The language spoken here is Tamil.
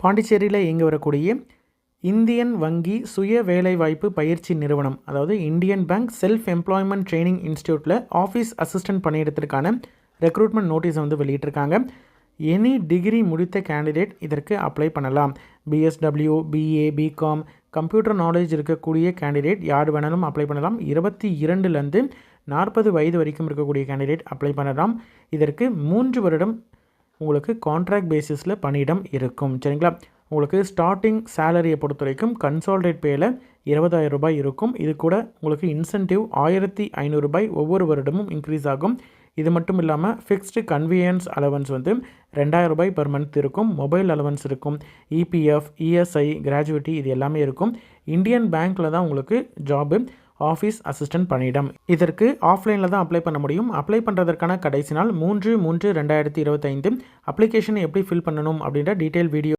பாண்டிச்சேரியில் இயங்கி வரக்கூடிய இந்தியன் வங்கி சுய வேலைவாய்ப்பு பயிற்சி நிறுவனம், அதாவது Indian bank self employment training இன்ஸ்டியூட்டில் ஆஃபீஸ் அசிஸ்டன்ட் பணியிடத்திற்கான ரெக்ரூட்மெண்ட் நோட்டீஸை வெளியிட்டிருக்காங்க. எனி டிகிரி முடித்த கேண்டிடேட் இதற்கு அப்ளை பண்ணலாம். BSW, BA, BCom, computer knowledge இருக்கக்கூடிய கேண்டிடேட் யார் வேணாலும் அப்ளை பண்ணலாம். 22லேருந்து 40 வயது வரைக்கும் இருக்கக்கூடிய கேண்டிடேட் அப்ளை பண்ணலாம். இதற்கு 3 வருடம் உங்களுக்கு கான்ட்ராக்ட் பேசிஸில் பணியிடம் இருக்கும். சரிங்களா? உங்களுக்கு ஸ்டார்டிங் சேலரியை பொறுத்த வரைக்கும் கன்சால்டேட் பேயில் 20,000 ரூபாய் இருக்கும். இது கூட உங்களுக்கு இன்சென்டிவ் 1,500 ரூபாய் ஒவ்வொரு வருடமும் இன்க்ரீஸ் ஆகும். இது மட்டும் இல்லாமல் ஃபிக்ஸ்டு கன்வீனியன்ஸ் அலவன்ஸ் 2,000 ரூபாய் பெர் மந்த் இருக்கும். மொபைல் அலவன்ஸ் இருக்கும். இபிஎஃப், இஎஸ்ஐ, கிராஜுவிட்டி இது எல்லாமே இருக்கும். இந்தியன் பேங்க்கில் தான் உங்களுக்கு ஜாபு ஆஃபீஸ் அசிஸ்டன்ட் பணியிடம். இதற்கு ஆஃப்லைனில் தான் அப்ளை பண்ண முடியும். அப்ளை பண்ணுறதற்கான கடைசி நாள் 3/3/2025. அப்ளிகேஷன் எப்படி ஃபில் பண்ணணும் அப்படின்ற டீட்டெயில் வீடியோ